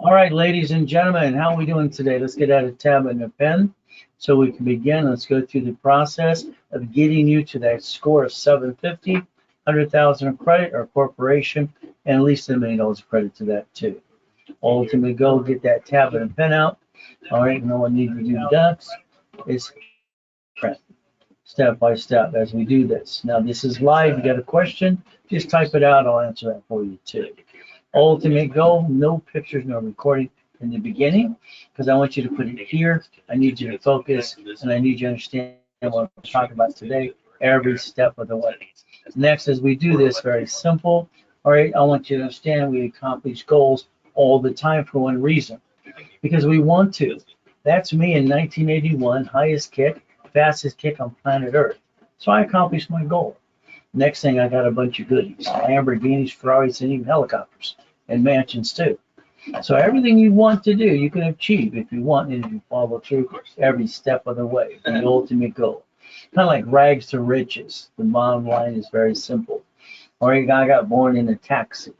All right, ladies and gentlemen, how are we doing today? Let's get out a tab and a pen so we can begin. Let's go through the process of getting you to that score of 750, 100,000 of credit or corporation, and at least $1 million of credit to that too. Ultimately, go get that tab and a pen out. All right, no one needs to do ducks. It's step by step as we do this. Now, this is live. You got a question? Just type it out. I'll answer that for you too. Ultimate goal, no pictures, no recording in the beginning, because I want you to put it here. I need you to focus, and I need you to understand what I'm talking about today, every step of the way. Next, as we do this, very simple. All right, I want you to understand we accomplish goals all the time for one reason, because we want to. That's me in 1981, highest kick, fastest kick on planet Earth. So I accomplished my goal. Next thing, I got a bunch of goodies, Lamborghinis, Ferraris, and even helicopters and mansions too. So everything you want to do, you can achieve if you want and if you follow through every step of the way. The ultimate goal. Kind of like rags to riches. The bottom line is very simple. Or a guy got born in a taxi.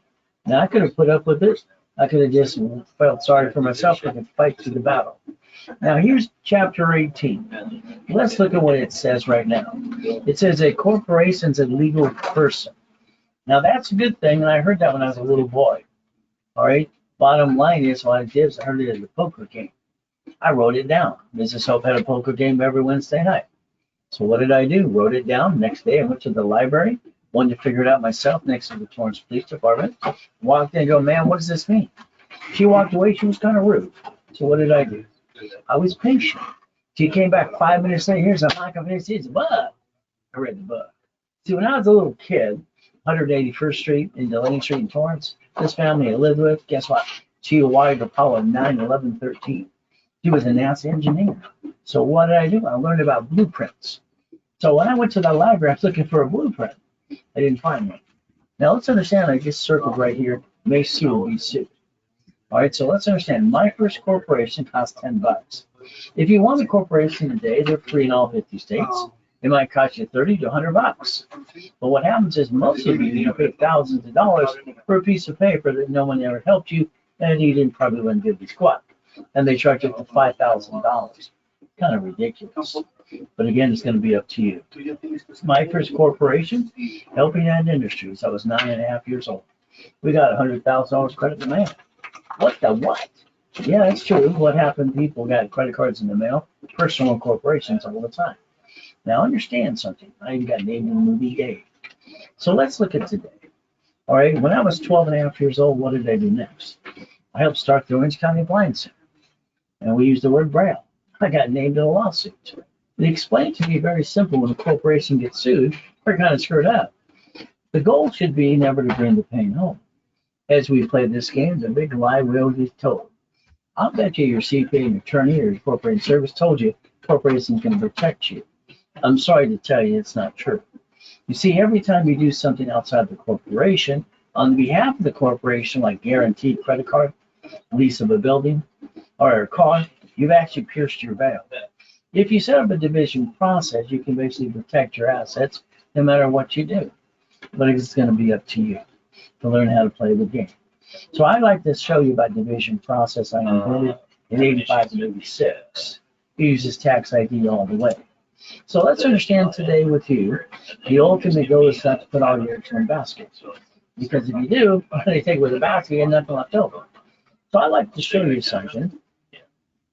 Now I could have put up with it. I could have just felt sorry for myself and could fight through the battle. Now here's chapter 18. Let's look at what it says right now. It says a corporation's a legal person. Now that's a good thing, and I heard that when I was a little boy. All right. Bottom line is, what I did is I heard it as a poker game. I wrote it down. Mrs. Hope had a poker game every Wednesday night. So what did I do? Wrote it down. Next day I went to the library, wanted to figure it out myself next to the Torrance Police Department. Walked in and go, man, what does this mean? She walked away. She was kind of rude. So what did I do? I was patient. She came back 5 minutes later. Here's a mock of this. It's a book. I read the book. See, when I was a little kid, 181st Street in Delaney Street in Torrance, this family I lived with, guess what? She wired Apollo 9, 11, 13. She was a NASA engineer. So what did I do? I learned about blueprints. So when I went to the library, I was looking for a blueprint. I didn't find one. Now let's understand, I just circled right here, may sue or be sued. All right, so let's understand, my first corporation cost $10. If you want a corporation today, they're free in all 50 states. It might cost you 30 to 100 bucks. But what happens is most of you pay thousands of dollars for a piece of paper that no one ever helped you, and you didn't probably wouldn't give a squat. And they charge up to $5,000. Kind of ridiculous. But again, it's going to be up to you. My first corporation, Helping Hand Industries. I was 9.5 years old. We got $100,000 credit in the mail. What the what? Yeah, that's true. What happened? People got credit cards in the mail, personal corporations all the time. Now understand something. I even got named in the movie Dave. So let's look at today. All right, when I was 12.5 years old, what did I do next? I helped start the Orange County Blind Center, and we used the word Braille. I got named in a lawsuit. They explained to me very simple: when a corporation gets sued, they're kind of screwed up. The goal should be never to bring the pain home. As we play this game, the big lie will get told. I'll bet you your CPA and attorney or your corporate service told you corporations can protect you. I'm sorry to tell you it's not true. You see, every time you do something outside the corporation, on behalf of the corporation, like guaranteed credit card, lease of a building, or a car, you've actually pierced your veil. If you set up a division process, you can basically protect your assets no matter what you do. But it's going to be up to you to learn how to play the game. So I'd like to show you about division process I invented in 85 and 86. It uses tax ID all the way. So let's understand today with you, the ultimate goal is not to put all your eggs in one basket. Because if you do, they take away the basket, you have nothing left over. So I'd like to show you something,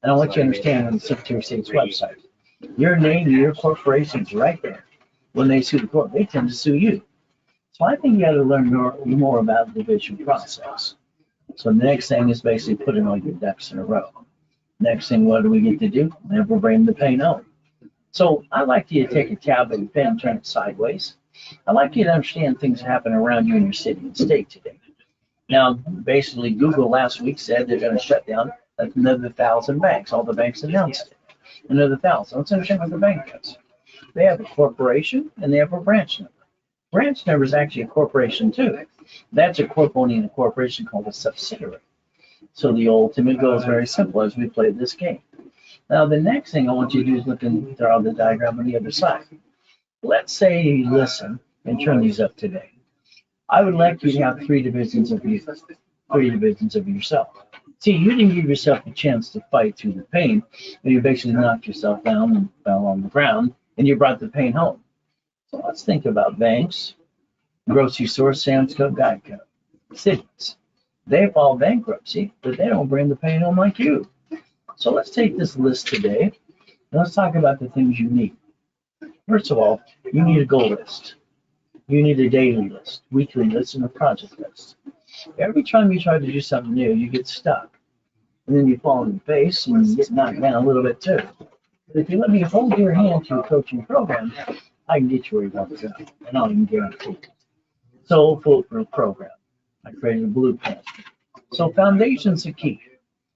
and I want you to understand on the Secretary of State's website. Your name, your corporation's right there. When they sue the court, they tend to sue you. So I think you got to learn more about the division process. So the next thing is basically putting all your ducks in a row. Next thing, what do we get to do? Never bring the pain home. So I'd like you to take a tab and pen, turn it sideways. I'd like you to understand things that happen around you in your city and state today. Now, basically, Google last week said they're going to shut down another 1,000 banks. All the banks announced it. Another 1,000. Let's understand what the bank does. They have a corporation and they have a branch number. Branch number is actually a corporation too. That's a corp owning a corporation called a subsidiary. So the ultimate goal is very simple as we play this game. Now the next thing I want you to do is look and draw the diagram on the other side. Let's say you listen and turn these up today. I would like you to have three divisions of you, three divisions of yourself. See, you didn't give yourself a chance to fight through the pain, and you basically knocked yourself down and fell on the ground, and you brought the pain home. So let's think about banks, grocery stores, Sam's Club, Geico, cities. They file bankruptcy, but they don't bring the pain home like you. So let's take this list today, and let's talk about the things you need. First of all, you need a goal list. You need a daily list, weekly list, and a project list. Every time you try to do something new, you get stuck. And then you fall in the face and you get knocked down a little bit too. But if you let me hold your hand to a coaching program, I can get you where you want to go. And I'll even guarantee it. So, foolproof program. I created a blueprint. So, foundation's the key.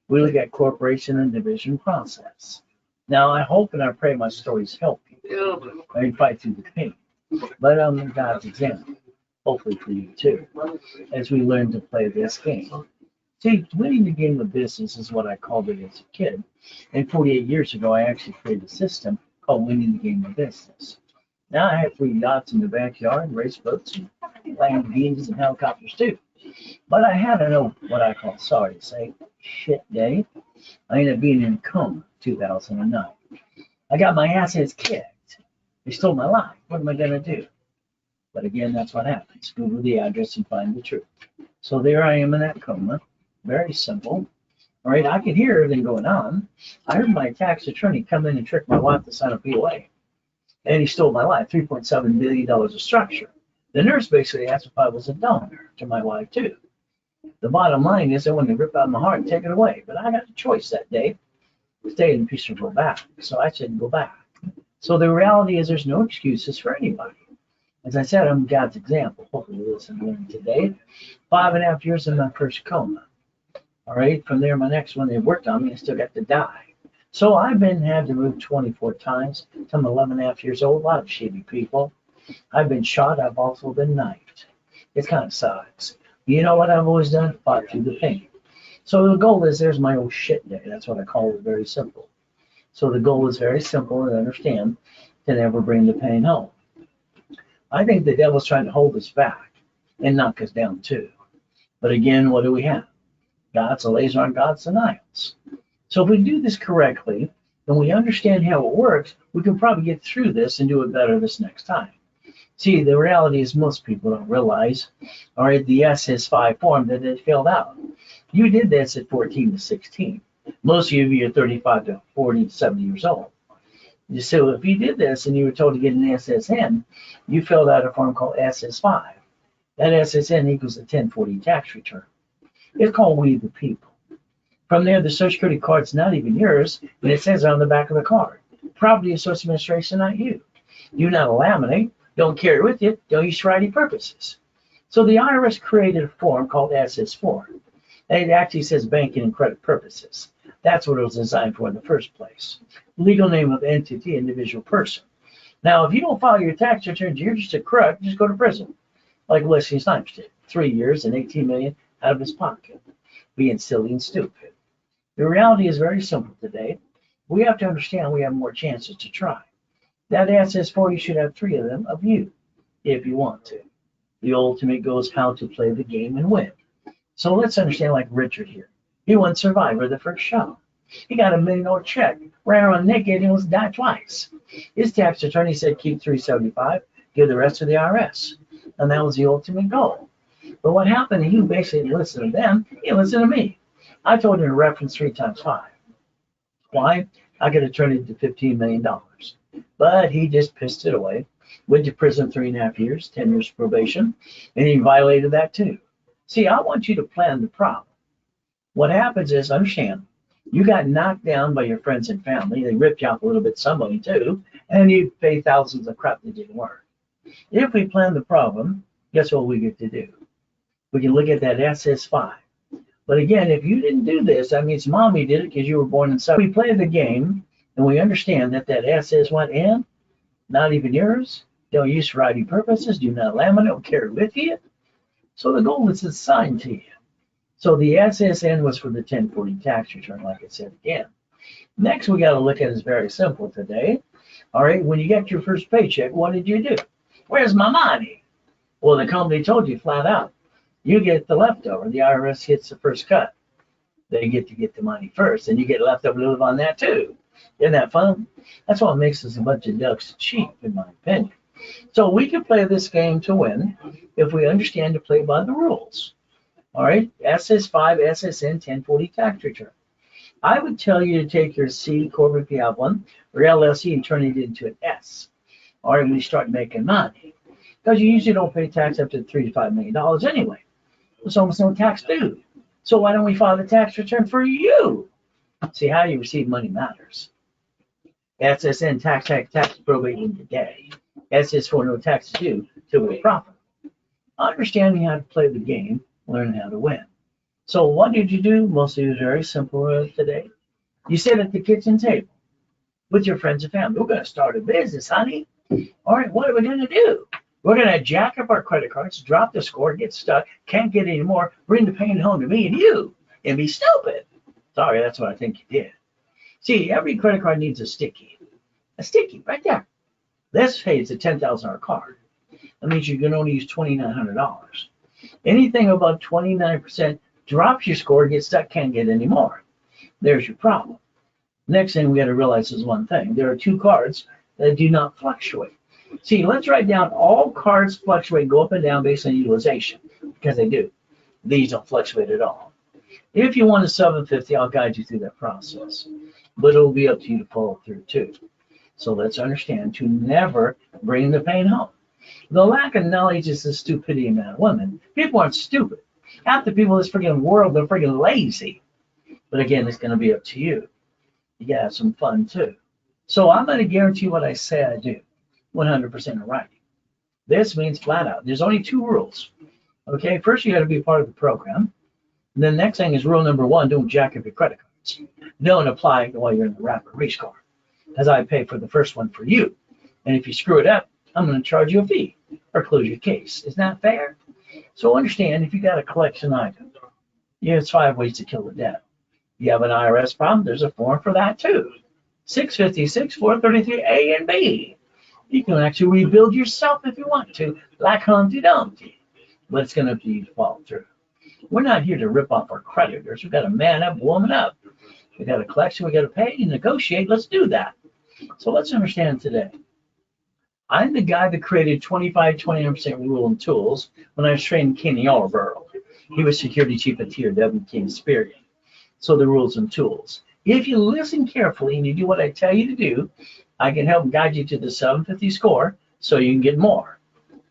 We look at corporation and division process. Now, I hope and I pray my stories help you. I fight through the pain. But I'm God's example. Hopefully for you too, as we learn to play this game. See, winning the game of business is what I called it as a kid. And 48 years ago, I actually created a system called winning the game of business. Now I have 3 yachts in the backyard, race boats, and Lamborghinis and helicopters too. But I had what I call, sorry to say, shit day. I ended up being in a coma 2009. I got my assets kicked. They stole my life. What am I going to do? But again, that's what happens. Google the address and find the truth. So there I am in that coma. Very simple. All right, I could hear everything going on. I heard my tax attorney come in and trick my wife to sign a POA. And he stole my life, $3.7 billion of structure. The nurse basically asked if I was a donor to my wife, too. The bottom line is I wanted to rip out my heart and take it away. But I got the choice that day. Stay in peace or go back. So I said, go back. So the reality is there's no excuses for anybody. As I said, I'm God's example. Hopefully you listen to me today. 5.5 years in my first coma. All right, from there, my next one, they worked on me and still got to die. So I've had to move 24 times. I'm 11.5 years old. A lot of shitty people. I've been shot. I've also been knifed. It kind of sucks. You know what I've always done? Fought through the pain. So the goal is, there's my old shit day. That's what I call it, very simple. So the goal is very simple and understand to never bring the pain home. I think the devil's trying to hold us back and knock us down too. But again, what do we have? God's a laser on God's denials. So if we do this correctly, and we understand how it works, we can probably get through this and do it better this next time. See, the reality is most people don't realize, all right, the SS5 form that they filled out. You did this at 14 to 16. Most of you are 35 to 40 to 70 years old. So if you did this and you were told to get an SSN, you filled out a form called SS5. That SSN equals a 1040 tax return. It's called We the People. From there, the Social Security card's not even yours, and it says on the back of the card, Property of Social Administration, not you. Do not laminate, don't carry it with you, don't use for ID purposes. So the IRS created a form called SS4. And it actually says banking and credit purposes. That's what it was designed for in the first place. Legal name of entity, individual person. Now, if you don't file your tax returns, you're just a crook, just go to prison. Like Wesley Snipes did, 3 years and $18 million out of his pocket, being silly and stupid. The reality is very simple today. We have to understand we have more chances to try. That SS4, you should have 3 of them of you, if you want to. The ultimate goal is how to play the game and win. So let's understand, like Richard here. He won Survivor the first show. He got $1 million check, ran around naked, and almost died twice. His tax attorney said keep $375, give the rest to the IRS. And that was the ultimate goal. But what happened, he basically listened to them, he listened to me. I told him to reference 3 times 5. Why? I could have turned it to $15 million. But he just pissed it away. Went to prison 3.5 years, 10 years probation, and he violated that too. See, I want you to plan the problem. What happens is, understand, you got knocked down by your friends and family. They ripped you off a little bit, somebody too, and you pay thousands of crap that didn't work. If we plan the problem, guess what we get to do? We can look at that SS5. But again, if you didn't do this, that means mommy did it because you were born in South. We play the game, and we understand that SS1 and not even yours. Don't use for ID purposes. Do not laminate or carry with you. So the goal is assigned to you. So the SSN was for the 1040 tax return, like I said again. Next, we got to look at is very simple today. All right, when you get your first paycheck, what did you do? Where's my money? Well, the company told you flat out, you get the leftover. The IRS gets the first cut. They get to get the money first, and you get left up a little on that too. Isn't that fun? That's what makes us a bunch of ducks cheap, in my opinion. So we can play this game to win if we understand to play by the rules. All right, SS5, SSN 1040 tax return. I would tell you to take your C corporate if you have one, or LLC, and turn it into an S. All right, when you start making money, because you usually don't pay tax up to $3 to $5 million anyway. There's almost no tax due. So why don't we file the tax return for you? See, how you receive money matters. SSN tax probating today. SS4 no taxes due till we profit. Understanding how to play the game, learn how to win. So what did you do? Mostly it was very simple today. You sit at the kitchen table with your friends and family. We're going to start a business, honey. All right, what are we going to do? We're going to jack up our credit cards, drop the score, get stuck, can't get any more, bring the pain home to me and you, and be stupid. Sorry, that's what I think you did. See, every credit card needs a sticky. A sticky, right there. Let's say it's a $10,000 card. That means you can only use $2,900. Anything above 29% drops your score, gets stuck, can't get any more. There's your problem. Next thing we got to realize is one thing. There are two cards that do not fluctuate. See, let's write down all cards fluctuate, go up and down based on utilization, because they do. These don't fluctuate at all. If you want a 750, I'll guide you through that process. But it'll be up to you to follow through too. So let's understand to never bring the pain home. The lack of knowledge is the stupidity of men and women. People aren't stupid. Half the people in this freaking world are freaking lazy. But again, it's going to be up to you. You got to have some fun too. So I'm going to guarantee what I say I do. 100% in writing. This means flat out. There's only two rules. Okay, first you got to be part of the program. And then the next thing is rule number one, don't jack up your credit cards. Don't apply while you're in the rapid rescore, as I pay for the first one for you. And if you screw it up, I'm going to charge you a fee or close your case. Isn't that fair? So understand, if you got a collection item, there's 5 ways to kill the debt. You have an IRS problem, there's a form for that too. 656, 433 A and B. You can actually rebuild yourself if you want to, like Humpty Dumpty. But it's going to be to follow through. We're not here to rip off our creditors. We've got to man up, woman up. We got a collection, we got to pay and negotiate. Let's do that. So let's understand today. I'm the guy that created 25-29% rule and tools when I was training Kenny Yarborough. He was security chief at TRW King Experian. So the rules and tools. If you listen carefully and you do what I tell you to do, I can help guide you to the 750 score so you can get more.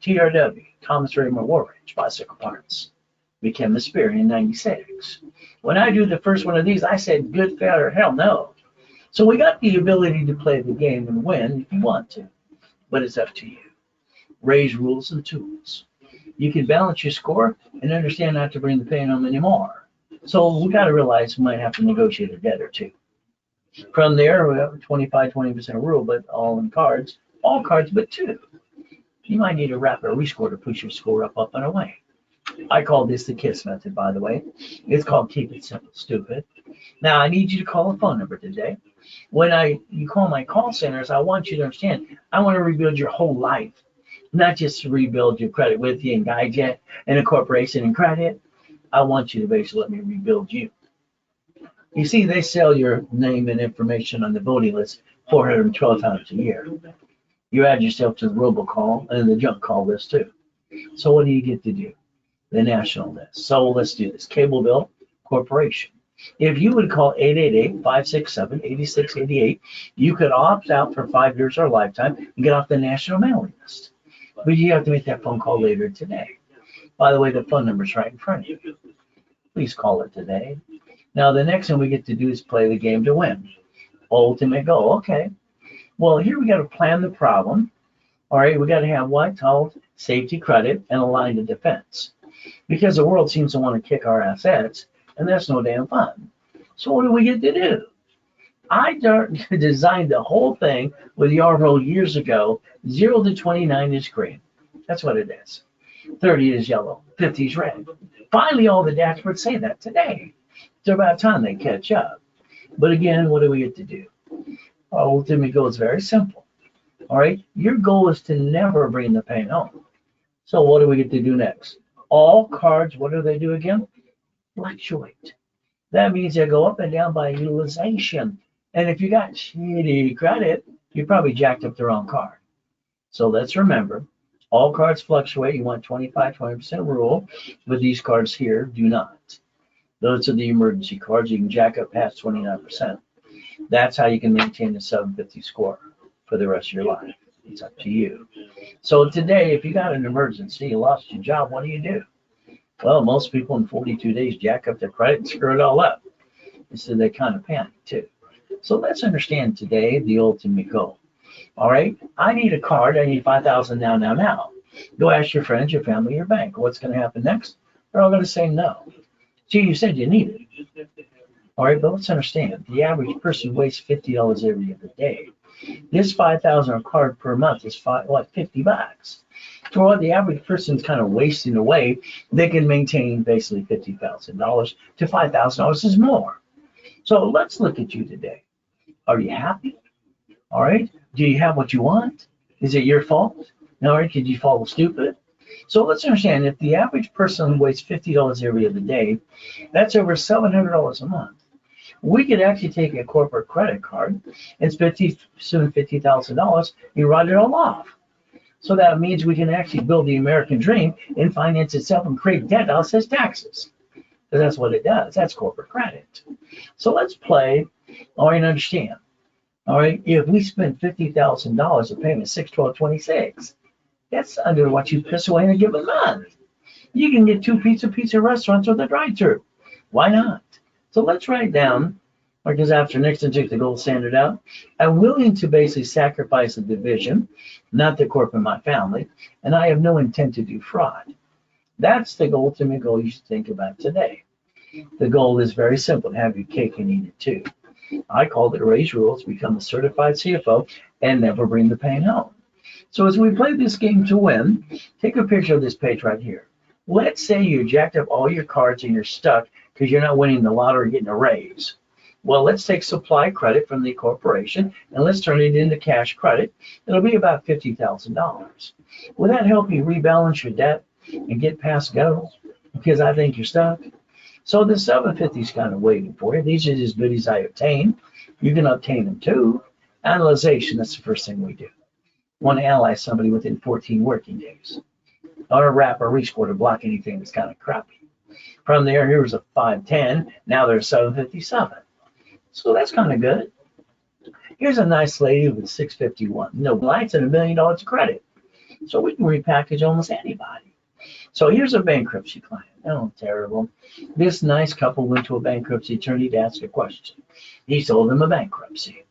TRW, Thomas Raymond Warridge, Bicycle Parts. Became a Experian in 96. When I do the first one of these, I said, good failure, hell no. So we got the ability to play the game and win if you want to, but it's up to you. Raise rules and tools. You can balance your score and understand not to bring the pain home anymore. So we got to realize we might have to negotiate a debt or two. From there, we have a 25-20% rule, but all in cards, all cards but two. You might need a rapid rescore to push your score up and away. I call this the KISS method, by the way. It's called Keep It Simple, Stupid. Now, I need you to call a phone number today. When you call my call centers, I want you to understand, I want to rebuild your whole life, not just to rebuild your credit with you and guide you and a corporation and credit. I want you to basically let me rebuild you. You see, they sell your name and information on the voting list 412 times a year. You add yourself to the robocall and the junk call list too. So what do you get to do? The national list. So let's do this. Cable Bill Corporation. If you would call 888-567-8688, you could opt out for 5 years or a lifetime and get off the national mailing list. But you have to make that phone call later today. By the way, the phone number's right in front of you. Please call it today. Now, the next thing we get to do is play the game to win. Ultimate goal. Okay. Well, here we got to plan the problem. All right, we got to have what's called safety credit and a line of defense. Because the world seems to want to kick our assets, and that's no damn fun. So what do we get to do? I designed the whole thing with Yarborough years ago. 0 to 29 is green. That's what it is. 30 is yellow. 50 is red. Finally, all the dashboards say that today. It's about time they catch up. But again, what do we get to do? Our ultimate goal is very simple. All right, your goal is to never bring the pain home. So what do we get to do next? All cards, what do they do again? Fluctuate. That means they go up and down by utilization. And if you got shitty credit, you probably jacked up the wrong card. So let's remember, all cards fluctuate. You want 25, 20% rule, but these cards here do not. Those are the emergency cards. You can jack up past 29%. That's how you can maintain a 750 score for the rest of your life. It's up to you. So today, if you got an emergency, you lost your job, what do? Well, most people in 42 days jack up their credit and screw it all up. So they kind of panic too. So let's understand today the ultimate goal. All right, I need a card. I need 5,000 now. Go ask your friends, your family, your bank. What's going to happen next? They're all going to say no. See, you said you need it. All right, but let's understand. The average person wastes $50 every other day. This 5,000 card per month is $50. For what the average person's kind of wasting away, they can maintain basically $50,000 to $5,000 is more. So let's look at you today. Are you happy? All right. Do you have what you want? Is it your fault? All right. Did you fall stupid? So let's understand, if the average person wastes $50 every other day, that's over $700 a month. We could actually take a corporate credit card and spend $50,000 and write it all off. So that means we can actually build the American dream and finance itself and create debt that offsets taxes. Because that's what it does. That's corporate credit. So let's play, all right, and understand. All right, if we spend $50,000 of payment, 612.26, that's under what you piss away in a given month. You can get 2 pizza restaurants with a drive-through. Why not? So let's write down, because after Nixon took the gold standard out, I'm willing to basically sacrifice the division, not the corporate, my family, and I have no intent to do fraud. That's the ultimate goal you should think about today. The goal is very simple, have your cake and eat it too. I call it raise rules, become a certified CFO, and never bring the pain home. So as we play this game to win, take a picture of this page right here. Let's say you jacked up all your cards and you're stuck because you're not winning the lottery or getting a raise. Well, let's take supply credit from the corporation and let's turn it into cash credit. It'll be about $50,000. Will that help you rebalance your debt and get past go? Because I think you're stuck. So the 750 is kind of waiting for you. These are just goodies I obtain. You can obtain them too. Analyzation, that's the first thing we do. Want to analyze somebody within 14 working days. Or wrap or rescore to block anything that's kind of crappy. From there, here's a 510. Now there's 757. So that's kind of good. Here's a nice lady with 651. No lights and $1 million of credit. So we can repackage almost anybody. So here's a bankruptcy client. Oh, terrible. This nice couple went to a bankruptcy attorney to ask a question. He sold them a bankruptcy.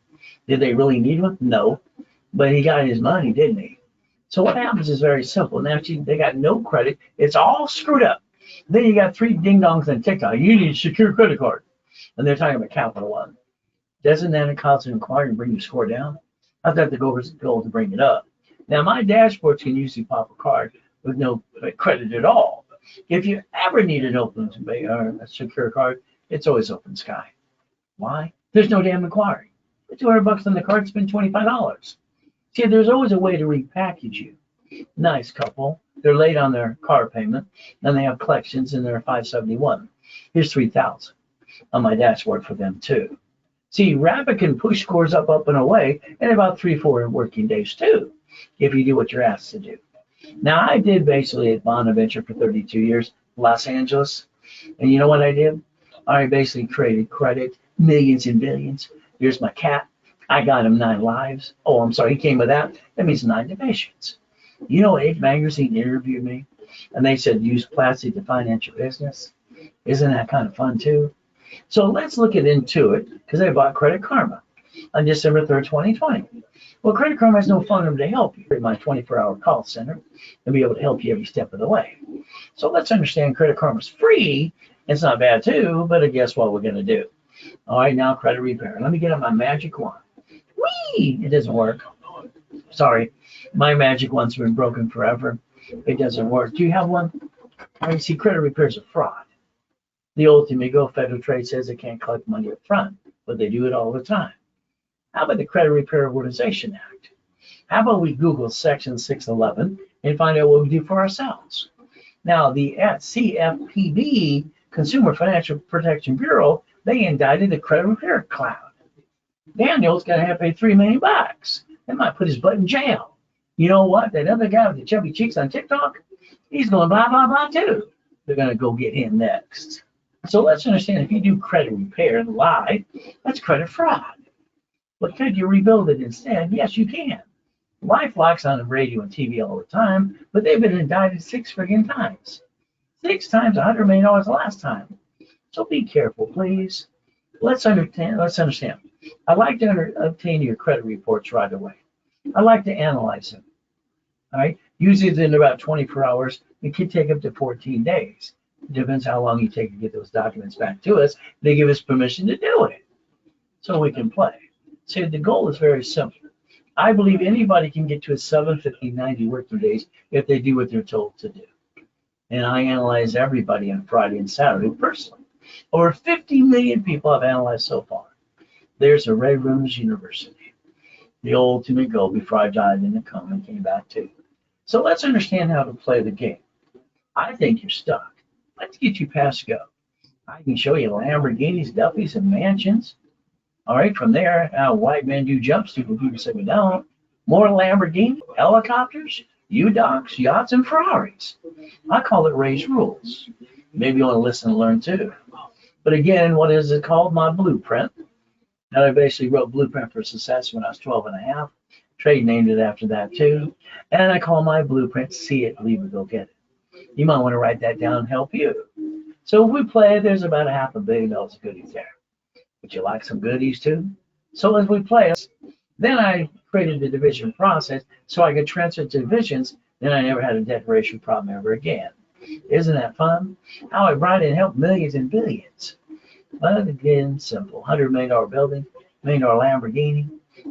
Did they really need one? No. But he got his money, didn't he? So what happens is very simple. Now they got no credit. It's all screwed up. Then you got 3 ding-dongs on TikTok. You need a secure credit card. And they're talking about Capital One. Doesn't that cause an inquiry and bring your score down? I thought the goal was to bring it up. Now, my dashboards can usually pop a card with no credit at all. If you ever need an open or a secure card, it's always Open Sky. Why? There's no damn inquiry. Put $200 on the card, spend $25. See, there's always a way to repackage you. Nice couple. They're late on their car payment, and they have collections, and they're $571. Here's $3,000 on my dashboard for them too. See, Rapid can push scores up and away in about 3-4 working days too, if you do what you're asked to do. Now, I did basically at Bonaventure for 32 years, Los Angeles, and you know what I did? I basically created credit, millions and billions. Here's my cat. I got him 9 lives. Oh, I'm sorry, he came with that. That means 9 divisions. You know, 8 magazine interviewed me, and they said use plastic to finance your business. Isn't that kind of fun too? So let's look at Intuit, because they bought Credit Karma on December 3rd, 2020. Well, Credit Karma has no phone to help you. My 24-hour call center and be able to help you every step of the way. So let's understand Credit Karma's free. It's not bad too, but guess what we're going to do? All right, now credit repair. Let me get on my magic wand. Whee! It doesn't work. Sorry, my magic wand's been broken forever. It doesn't work. Do you have one? All right, see, credit repair is a fraud. The ultimate goal, Federal Trade says they can't collect money up front, but they do it all the time. How about the Credit Repair Organization Act? How about we Google Section 611 and find out what we do for ourselves? Now, the CFPB Consumer Financial Protection Bureau, they indicted the credit repair clown. Daniel's going to have to pay $3 million. They might put his butt in jail. You know what? That other guy with the chubby cheeks on TikTok, he's going blah, blah, blah, too. They're going to go get him next. So let's understand, if you do credit repair and lie, that's credit fraud. But could you rebuild it instead? Yes, you can. LifeLock's on the radio and TV all the time, but they've been indicted 6 friggin' times. 6 times $100 million the last time. So be careful, please. Let's understand. I like to obtain your credit reports right away. I like to analyze them. All right. Usually within about 24 hours. It can take up to 14 days. It depends how long you take to get those documents back to us. They give us permission to do it, so we can play. See, the goal is very simple. I believe anybody can get to a 750, 90 working days if they do what they're told to do. And I analyze everybody on Friday and Saturday personally. Over 50 million people I've analyzed so far. There's a Ray Rooms University, the ultimate goal before I died in a coma and came back to. So let's understand how to play the game. I think you're stuck. Let's get you past go. I can show you Lamborghinis, Duffys, and mansions. All right, from there, how white men do jumps, people say we don't. More Lamborghini, helicopters, U-Docks, yachts, and Ferraris. I call it Ray's Rules. Maybe you want to listen and learn too. But again, what is it called? My blueprint. Now, I basically wrote Blueprint for Success when I was 12 and a half. Trade named it after that too. And I call my blueprint See It, Leave It, Go Get It. You might want to write that down and help you. So if we play, there's about $500 million of goodies there. Would you like some goodies too? So as we play, then I created the division process so I could transfer to divisions. Then I never had a declaration problem ever again. Isn't that fun? How I brought in and helped millions and billions. But again, simple. $100 million building, $1 million Lamborghini.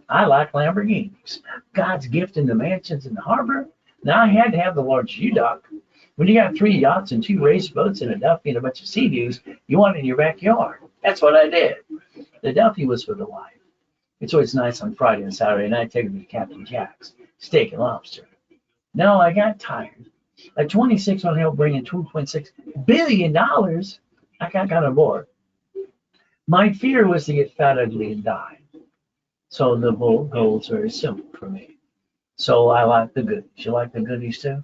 I like Lamborghinis. God's gift in the mansions in the harbor. Now I had to have the large U-Dock. When you got 3 yachts and 2 race boats and a Duffy and a bunch of Sea-Doos, you want it in your backyard. That's what I did. The Duffy was for the life. It's always nice on Friday and Saturday night, take it to Captain Jack's, steak and lobster. No, I got tired. At 26, when I helped bring in $2.6 billion, I got on board. My fear was to get fat, ugly, and die. So the goal is very simple for me. So I like the goodies. You like the goodies too?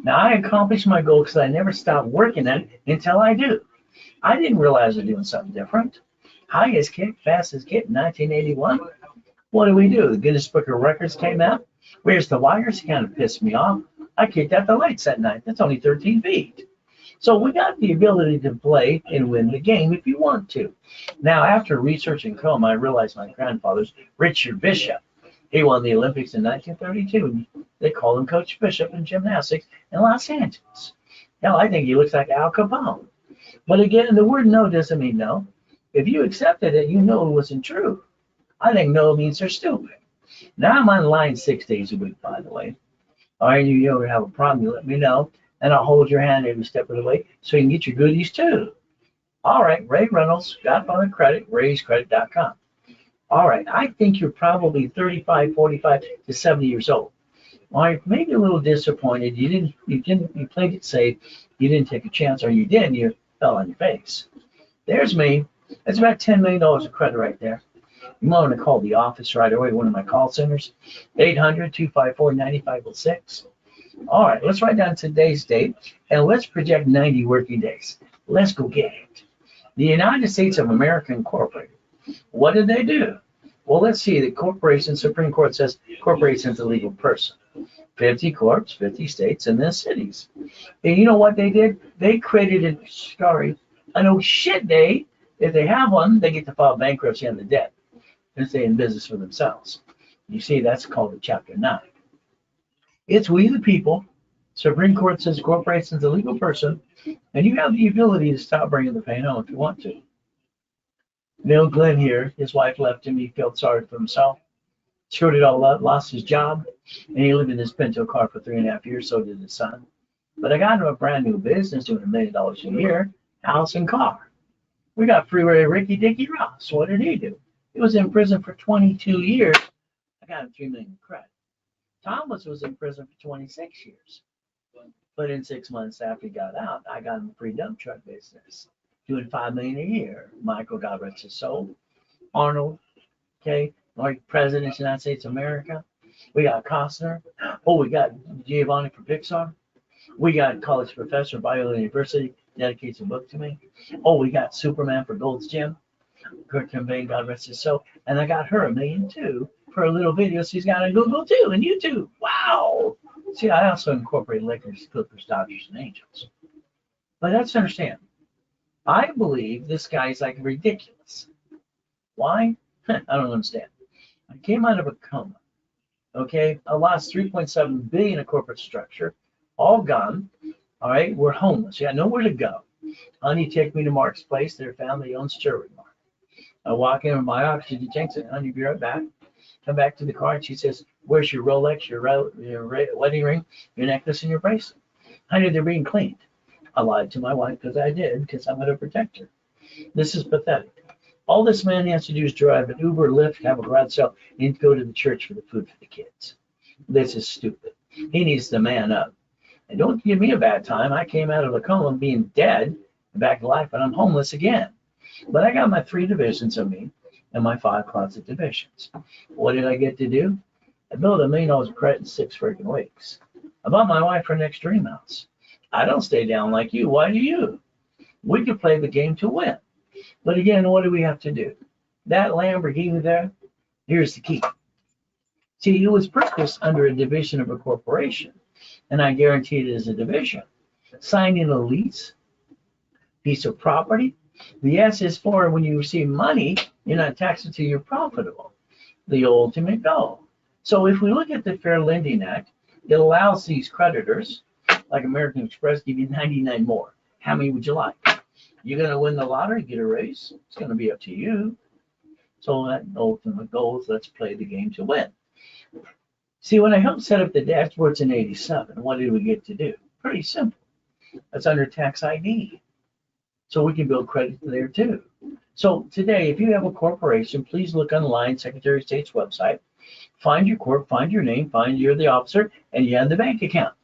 Now, I accomplished my goal because I never stopped working at it until I do. I didn't realize I was doing something different. Highest kick, fastest kick, 1981. What do we do? The Guinness Book of Records came out. Where's the wires? It kind of pissed me off. I kicked out the lights that night. That's only 13 feet. So we got the ability to play and win the game if you want to. Now, after researching coma, I realized my grandfather's Richard Bishop. He won the Olympics in 1932. They call him Coach Bishop in gymnastics in Los Angeles. Hell, I think he looks like Al Capone. But again, the word no doesn't mean no. If you accepted it, you know it wasn't true. I think no means they're stupid. Now I'm online 6 days a week, by the way. All right, you ever have a problem, you let me know, and I'll hold your hand every step of the way so you can get your goodies too. All right, Ray Reynolds, Godfather Credit, rayscredit.com. All right, I think you're probably 35, 45 to 70 years old. All right, maybe a little disappointed. You played it safe. You didn't take a chance, or you did, and you fell on your face. There's me. That's about $10 million of credit right there. You might want to call the office right away, one of my call centers, 800-254-9506. All right, let's write down today's date, and let's project 90 working days. Let's go get it. The United States of America Incorporated. What did they do? Well, let's see. The corporation, Supreme Court says corporation's a legal person. 50 corps, 50 states, and then cities. And you know what they did? They created a oh shit day. If they have one, they get to file bankruptcy on the debt and stay in business for themselves. You see, that's called a Chapter 9. It's we the people. Supreme Court says corporation's a legal person, and you have the ability to stop bringing the pain home if you want to. Neil Glenn here, his wife left him. He felt sorry for himself. Screwed it all up, lost his job, and he lived in his Pinto car for 3.5 years, so did his son. But I got him a brand new business doing $1 million a year, house and car. We got Freeway Ricky Dickie Ross. What did he do? He was in prison for 22 years. I got him $3 million credit. Thomas was in prison for 26 years. But in 6 months after he got out, I got him a free dump truck business. doing $5 million a year. Michael, God rest his soul. Arnold, okay, like President of the United States of America. We got Costner. Oh, we got Giovanni from Pixar. We got college professor at Biola University dedicates a book to me. Oh, we got Superman for Gold's Gym. Kurt Cobain, God rest his soul. And I got her $1 million too for a little video she's got on Google too and YouTube. Wow. See, I also incorporate Lakers, Clippers, Dodgers, and Angels. But let's understand. I believe this guy's like ridiculous. Why? I don't understand. I came out of a coma. Okay, I lost 3.7 billion in corporate structure, all gone. All right, we're homeless. You got nowhere to go. Honey, take me to Mark's place. Their family owns Jewelry Mark. I walk in with my oxygen tank. Said, honey, be right back. Come back to the car, and she says, "Where's your Rolex, your wedding ring, your necklace, and your bracelet?" Honey, they're being cleaned. I lied to my wife because I did, because I'm going to protect her. This is pathetic. All this man has to do is drive an Uber, Lyft, have a garage sale, and go to the church for the food for the kids. This is stupid. He needs to man up. And don't give me a bad time. I came out of a coma being dead, back to life, and I'm homeless again. But I got my 3 divisions of me and my 5 closet divisions. What did I get to do? I built $1 million of credit in 6 freaking weeks. I bought my wife her next dream house. I don't stay down like you. Why do you? We could play the game to win. But again, what do we have to do? That Lamborghini there, here's the key. See, it was purchased under a division of a corporation, and I guarantee it is a division. Signing a lease, piece of property. The S is for when you receive money, you're not taxed until you're profitable. The ultimate goal. So if we look at the Fair Lending Act, it allows these creditors, like American Express, give you 99 more. How many would you like? You're going to win the lottery, get a raise. It's going to be up to you. So that ultimate goal is let's play the game to win. See, when I helped set up the dashboards in '87, what did we get to do? Pretty simple. That's under tax ID. So we can build credit there too. So today, if you have a corporation, please look online, Secretary of State's website, find your corp, find your name, find you're the officer, and you have the bank account.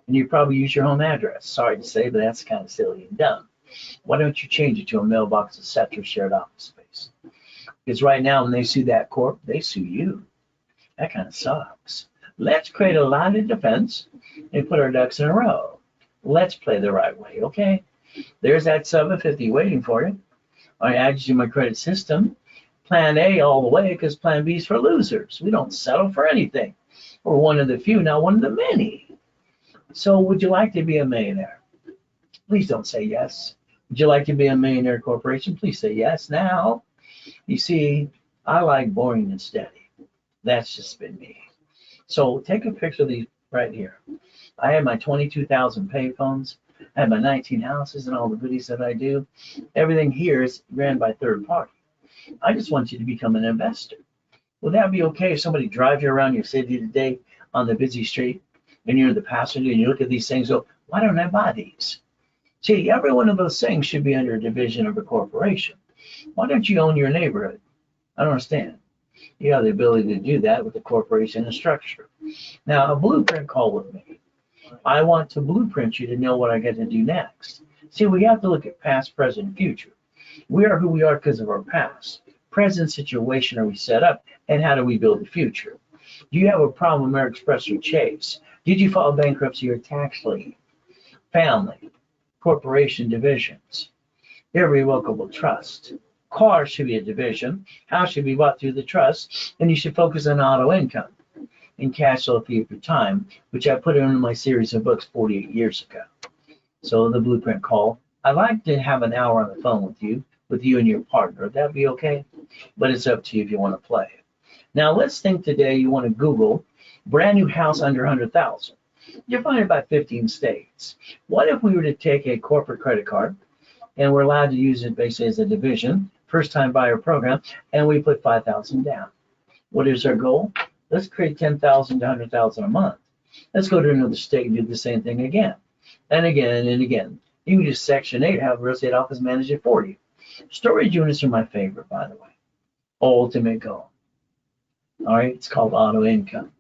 And you probably use your home address. Sorry to say, but that's kind of silly and dumb. Why don't you change it to a mailbox, etc., shared office space? Because right now, when they sue that corp, they sue you. That kind of sucks. Let's create a line of defense and put our ducks in a row. Let's play the right way, okay? There's that 750 waiting for you. I added you my credit system. Plan A all the way, because Plan B is for losers. We don't settle for anything. We're one of the few, not one of the many. So would you like to be a millionaire? Please don't say yes. Would you like to be a millionaire corporation? Please say yes now. You see, I like boring and steady. That's just been me. So take a picture of these right here. I have my 22,000 payphones. I have my 19 houses and all the goodies that I do. Everything here is ran by third party. I just want you to become an investor. Would that be okay if somebody drives you around your city today on the busy street and you're the passenger and you look at these things and go, why don't I buy these? See, every one of those things should be under a division of a corporation. Why don't you own your neighborhood? I don't understand. You have the ability to do that with the corporation and structure. Now, a blueprint call with me. I want to blueprint you to know what I get to do next. See, we have to look at past, present, future. We are who we are because of our past. Present situation are we set up, and how do we build the future? Do you have a problem with American Express or Chase? Did you file bankruptcy or tax lien? Family, corporation divisions, irrevocable trust. Car should be a division. House should be bought through the trust, and you should focus on auto income and cash flow fee for time, which I put in my series of books 48 years ago. So the blueprint call. I'd like to have an hour on the phone with you and your partner. Would that be okay? But it's up to you if you want to play. Now let's think today you want to Google brand new house under 100,000. You'll find about 15 states. What if we were to take a corporate credit card and we're allowed to use it basically as a division, first time buyer program, and we put 5,000 down. What is our goal? Let's create 10,000 to 100,000 a month. Let's go to another state and do the same thing again and again and again. You can just Section 8, have a real estate office manage it for you. Storage units are my favorite, by the way. Ultimate goal. All right, it's called auto income.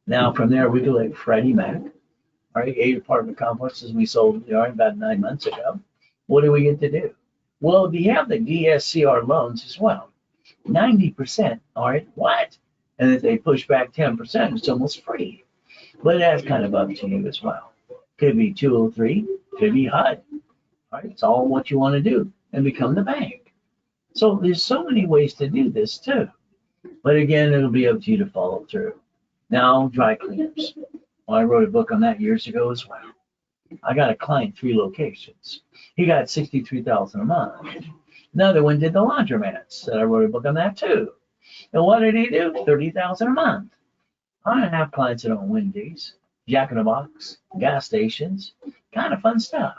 Now from there we do like Freddie Mac. All right, 8 apartment complexes we sold about 9 months ago. What do we get to do? Well, you have the DSCR loans as well. 90%, all right, what? And if they push back 10%, it's almost free. But that's kind of up to you as well. Could be 203, could be HUD. All right, it's all what you want to do and become the bank. So there's so many ways to do this too. But again, it'll be up to you to follow through. Now, dry cleaners. Well, I wrote a book on that years ago as well. I got a client, 3 locations. He got 63,000 a month. Another one did the laundromats. I wrote a book on that too. And what did he do? 30,000 a month. I have clients that own Wendy's, Jack in the Box, gas stations, kind of fun stuff.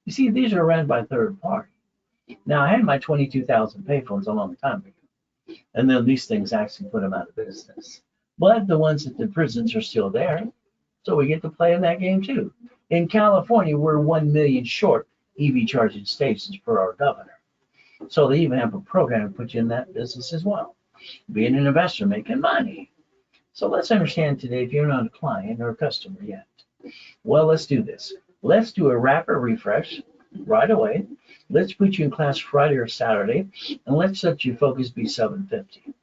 You see, these are run by third party. Now, I had my 22,000 payphones a long time ago, and then these things actually put them out of business. But the ones at the prisons are still there, so we get to play in that game too. In California, we're 1 million short EV charging stations per our governor. So they even have a program to put you in that business as well. Being an investor, making money. So let's understand today, if you're not a client or a customer yet, well, let's do this. Let's do a rapid refresh right away. Let's put you in class Friday or Saturday, and let's let your focus be 750.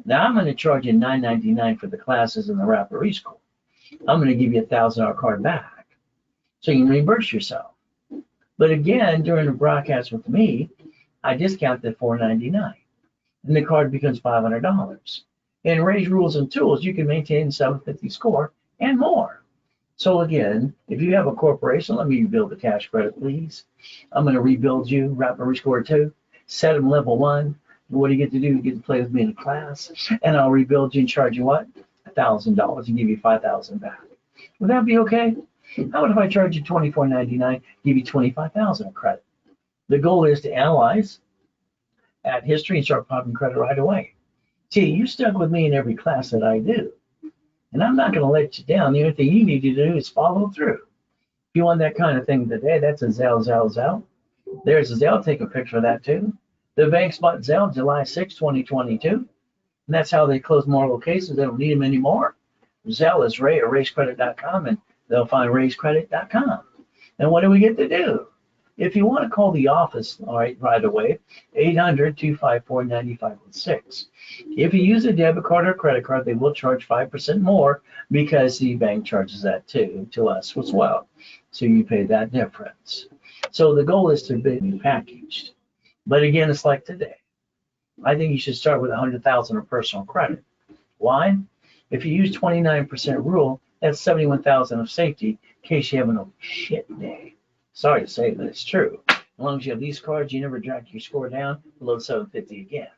Now I'm going to charge you $9.99 for the classes in the rapid reschool. I'm going to give you a $1,000 card back, so you can reimburse yourself. But again, during the broadcast with me, I discount the $4.99, and the card becomes $500. In Raise Rules and Tools, you can maintain 750 score and more. So again, if you have a corporation, let me rebuild the cash credit, please. I'm going to rebuild you, Rapid Rescore 2, set them level 1. What do you get to do? You get to play with me in a class, and I'll rebuild you and charge you what? $1,000 and give you $5,000 back. Would that be okay? How about if I charge you $24.99, give you $25,000 of credit? The goal is to analyze, add history, and start popping credit right away. See, you stuck with me in every class that I do, and I'm not going to let you down. The only thing you need to do is follow through. If you want that kind of thing today, that's a Zelle. There's a Zelle. Take a picture of that too. The bank spot Zelle, July 6, 2022. And that's how they close more locations. They don't need them anymore. Zelle is Ray or RaiseCredit.com, and they'll find RaiseCredit.com. And what do we get to do? If you want to call the office, all right, right away, 800-254-9506. If you use a debit card or credit card, they will charge 5% more because the bank charges that too to us as well. So you pay that difference. So the goal is to be packaged. But again, it's like today. I think you should start with 100,000 of personal credit. Why? If you use 29% rule, that's 71,000 of safety in case you have a shit day. Sorry to say, but it's true. As long as you have these cards, you never drag your score down below 750 again.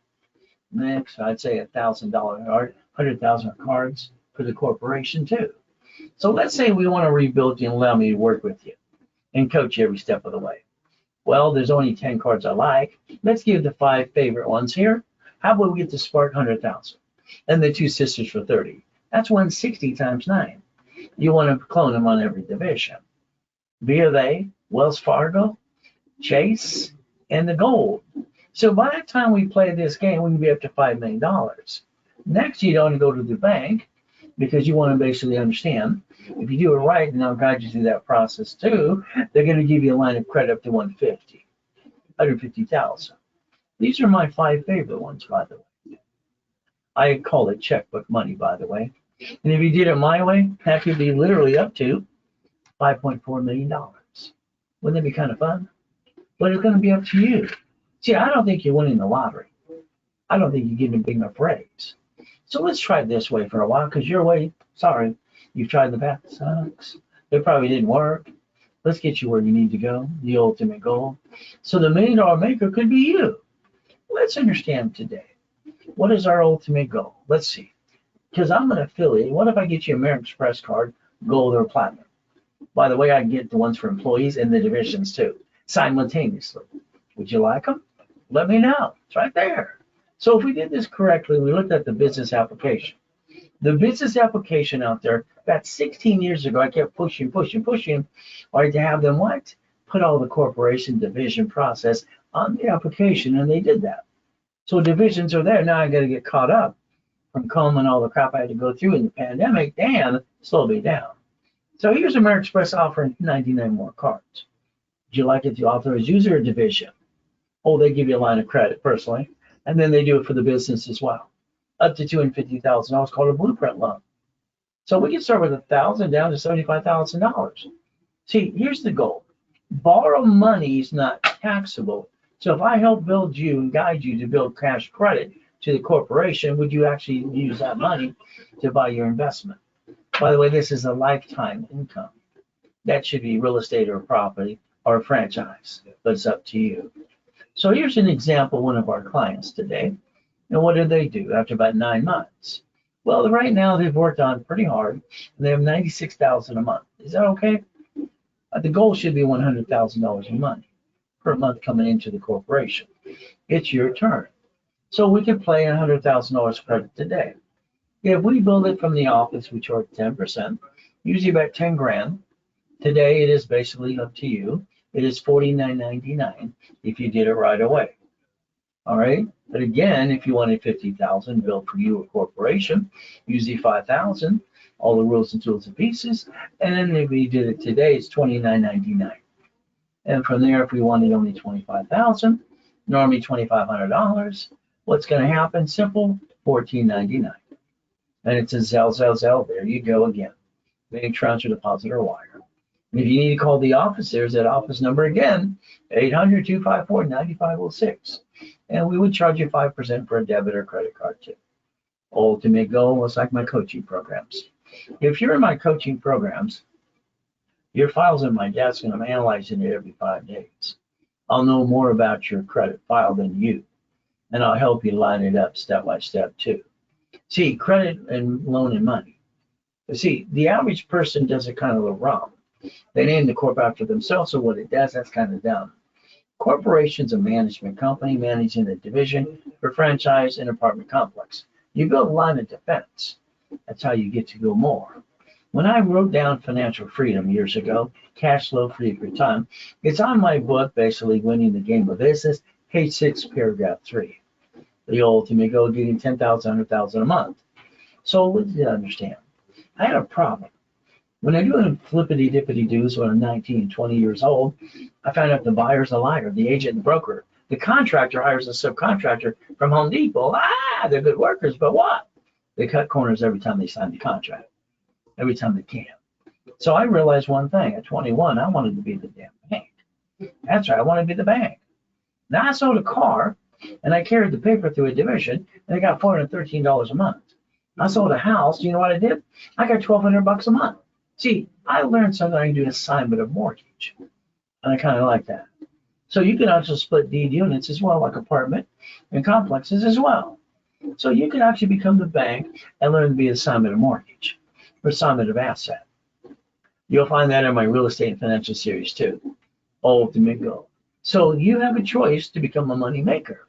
Next, I'd say $1,000 or 100,000 cards for the corporation too. So let's say we want to rebuild you and allow me to work with you and coach you every step of the way. Well, there's only 10 cards I like. Let's give the 5 favorite ones here. How about we get the Spark 100,000 and the 2 Sisters for 30? That's 160 times 9. You want to clone them on every division. BofA, Wells Fargo, Chase, and the Gold. So by the time we play this game, we can be up to $5 million. Next, you don't go to the bank because you want to basically understand. If you do it right, and I'll guide you through that process too, they're going to give you a line of credit up to 150,000. These are my 5 favorite ones, by the way. I call it checkbook money, by the way. And if you did it my way, that could be literally up to $5.4 million. Wouldn't that be kind of fun? But it's going to be up to you. See, I don't think you're winning the lottery. I don't think you're getting a big enough raise. So let's try it this way for a while, because your way, sorry, you've tried the path that sucks. It probably didn't work. Let's get you where you need to go, the ultimate goal. So the $1 million maker could be you. Let's understand today. What is our ultimate goal? Let's see. Because I'm an affiliate. What if I get you American Express card, gold or platinum? By the way, I can get the ones for employees and the divisions too, simultaneously. Would you like them? Let me know. It's right there. So if we did this correctly, we looked at the business application. The business application out there, about 16 years ago, I kept pushing, or to have them what? Put all the corporation division process on the application, and they did that. So divisions are there. Now I got to get caught up from combing all the crap I had to go through in the pandemic. Damn, slow me down. So here's American Express offering 99 more cards. Would you like it to authorize user or division? Oh, they give you a line of credit personally, and then they do it for the business as well. Up to $250,000 called a blueprint loan. So we can start with 1,000 down to $75,000. See, here's the goal. Borrow money is not taxable. So if I help build you and guide you to build cash credit to the corporation, would you actually use that money to buy your investment? By the way, this is a lifetime income. That should be real estate or property or a franchise, but it's up to you. So here's an example of one of our clients today. And what did they do after about 9 months? Well, right now they've worked on pretty hard, and they have $96,000 a month. Is that okay? The goal should be $100,000 in money per month coming into the corporation. It's your turn. So we can play $100,000 credit today. If we build it from the office, we charge 10%, usually about 10 grand. Today it is basically up to you. It is $49.99 if you did it right away. All right. But again, if you wanted 50,000 built for you, a corporation, usually 5,000, all the rules and tools and pieces. And then if we did it today, it's $29.99. And from there, if we wanted only 25,000, normally $2,500, what's going to happen? Simple, $14.99. And it's a Zelle. There you go again. Bank transfer, deposit, or wire. And if you need to call the office, there's that office number again, 800-254-9506. And we would charge you 5% for a debit or credit card too. Ultimate goal is like my coaching programs. If you're in my coaching programs, your file's in my desk and I'm analyzing it every 5 days. I'll know more about your credit file than you, and I'll help you line it up step by step too. See, credit and loan and money. See, the average person does it kind of a little wrong. They name the corp after themselves, so what it does, that's kind of dumb. Corporation's a management company managing a division for franchise and apartment complex. You build a line of defense. That's how you get to go more. When I wrote down Financial Freedom years ago, Cash Flow Free for Time, it's on my book, basically Winning the Game of Business, page 6, paragraph 3. The ultimate goal, getting 10,000, 100,000 a month. So what did you understand? I had a problem. When I do flippity dippity doos when I'm 19, 20 years old, I found out the buyer's a liar, the agent and the broker. The contractor hires a subcontractor from Home Depot. They're good workers, but what? They cut corners every time they sign the contract, every time they can. So I realized one thing. At 21, I wanted to be the damn bank. That's right, I wanted to be the bank. Now I sold a car, and I carried the paper through a division, and I got $413 a month. I sold a house. Do you know what I did? I got $1,200 a month. See, I learned something. I can do an assignment of mortgage, and I kind of like that. So you can also split deed units as well, like apartment and complexes as well. So you can actually become the bank and learn to be assignment of mortgage or assignment of asset. You'll find that in my real estate and financial series too. Ultimate goal. So you have a choice to become a money maker.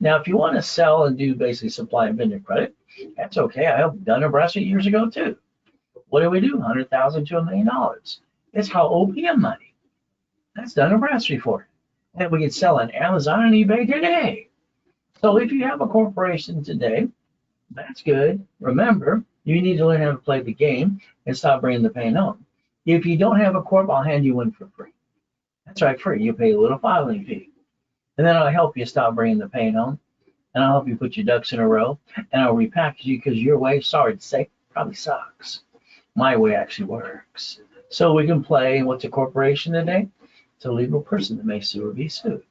Now, if you want to sell and do basically supply and vendor credit, that's okay. I have done a Nebraska years ago too. What do we do? $100,000 to $1 million. It's called OPM money. That's done a Nebraska for. And we can sell on Amazon and eBay today. So if you have a corporation today, that's good. Remember, you need to learn how to play the game and stop bringing the pain home. If you don't have a corp, I'll hand you one for free. That's right, free. You pay a little filing fee. And then I'll help you stop bringing the pain home. And I'll help you put your ducks in a row. And I'll repackage you because your way, sorry to say, probably sucks. My way actually works. So we can play, what's a corporation today? It's a legal person that may sue or be sued.